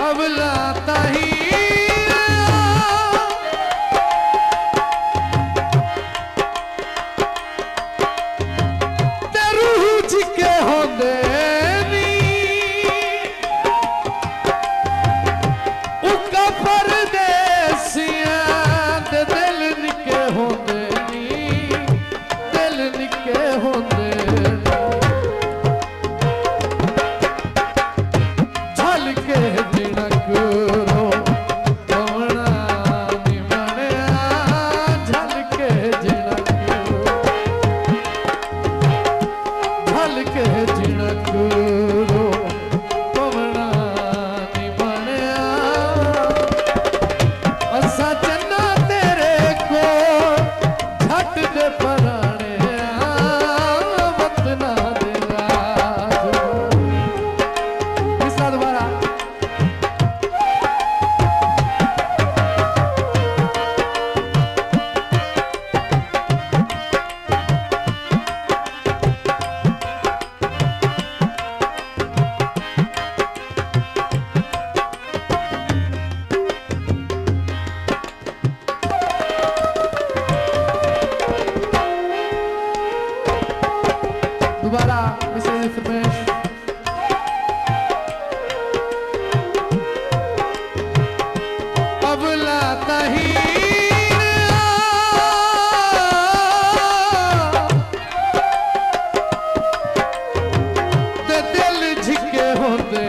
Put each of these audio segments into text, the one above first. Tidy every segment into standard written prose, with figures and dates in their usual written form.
अबला ताही दोबारा इसे फरमाइश अबला ताही ते दिल झिके होंदे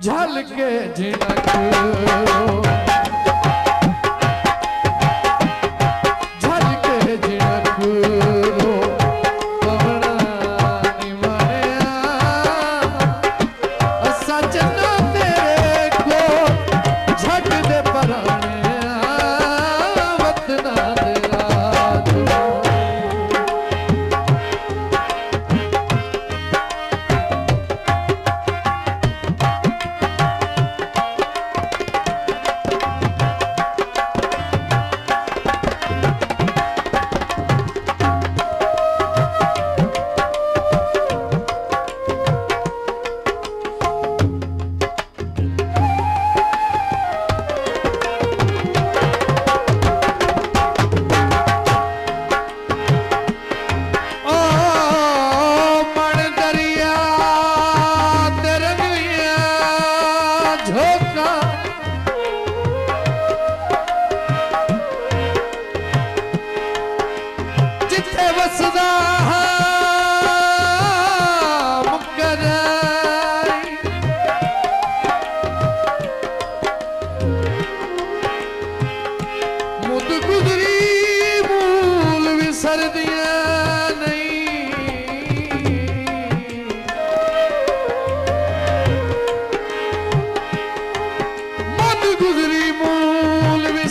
झल के झिनक झल के झिनक पवना निमणिया असा चन्ना तेरे को झट दे पराने वतना दे राज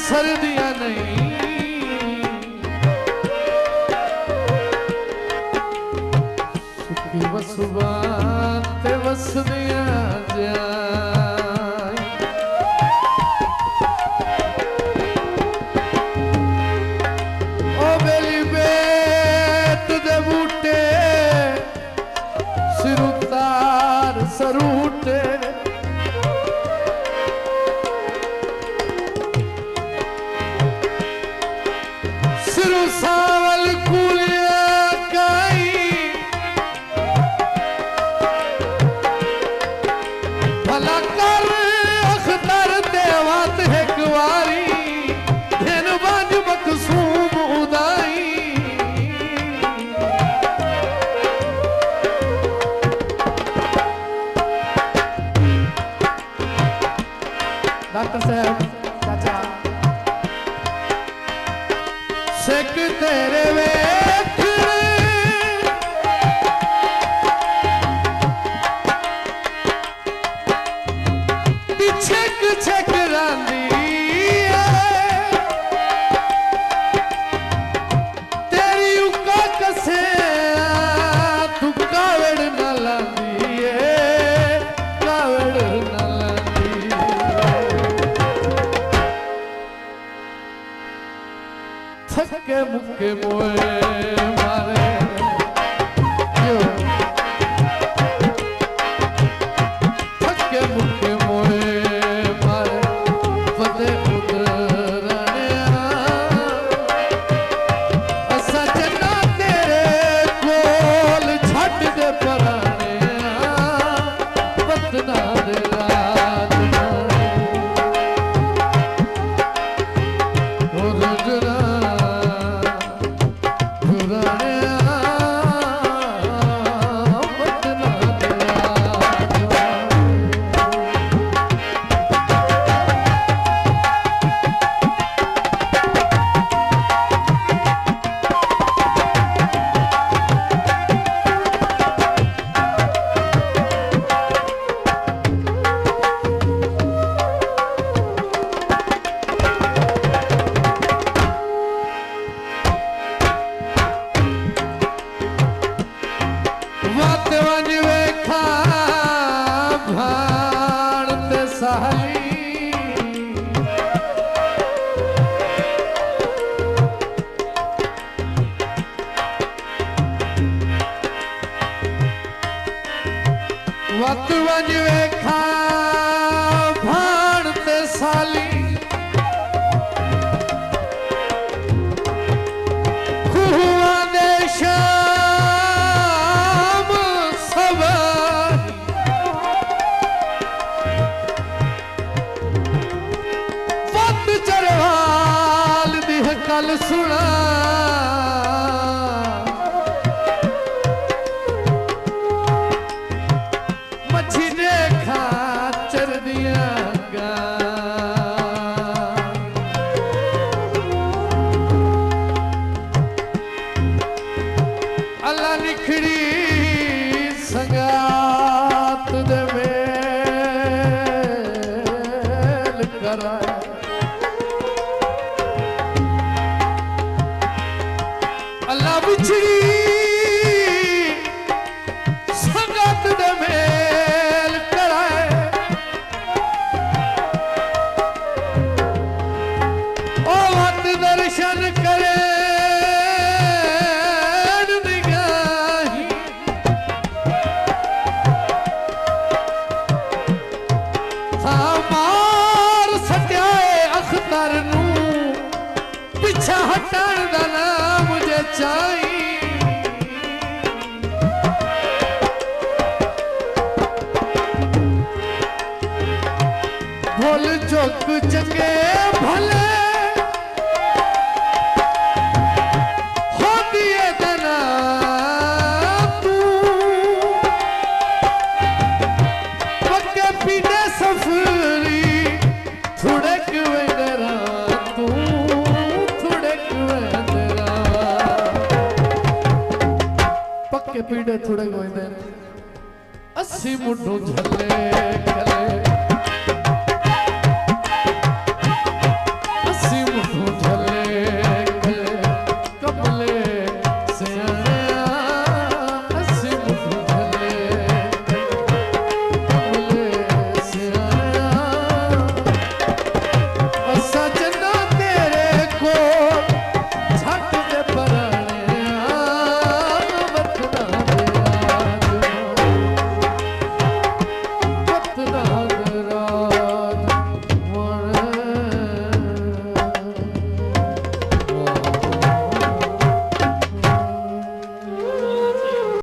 सर्दियां नहीं सुखी वसुबान ते वसदियां जाए ओ बेली बेत दे बूटे सिरुतार सरूटे सावल कुलिया काई तेरे वेखने छक छक रांदी तेरी उका कसे तू कावड़ न लांदी कावड़ न लांदी थके मुके मोए मारे थके मुके मोए वत वंज वेखा भाण ते साली खुआ दे शाम सवारी वत चरवाल दी कल सुना अल्लाह निखड़ी संगात दे मेल कराए अल्लाह बिछड़ी संगात दे मेल कराए ओ वत दर्शन करे पिछा हटण दा ना मुझे चाही भोल चुक चके भले हो दिए दना तू पक्के पीने सफरी थोड़े क्यों डरा तू पक्के पीड़े थोड़े गोइंदे अस्सी मुंडों झले गले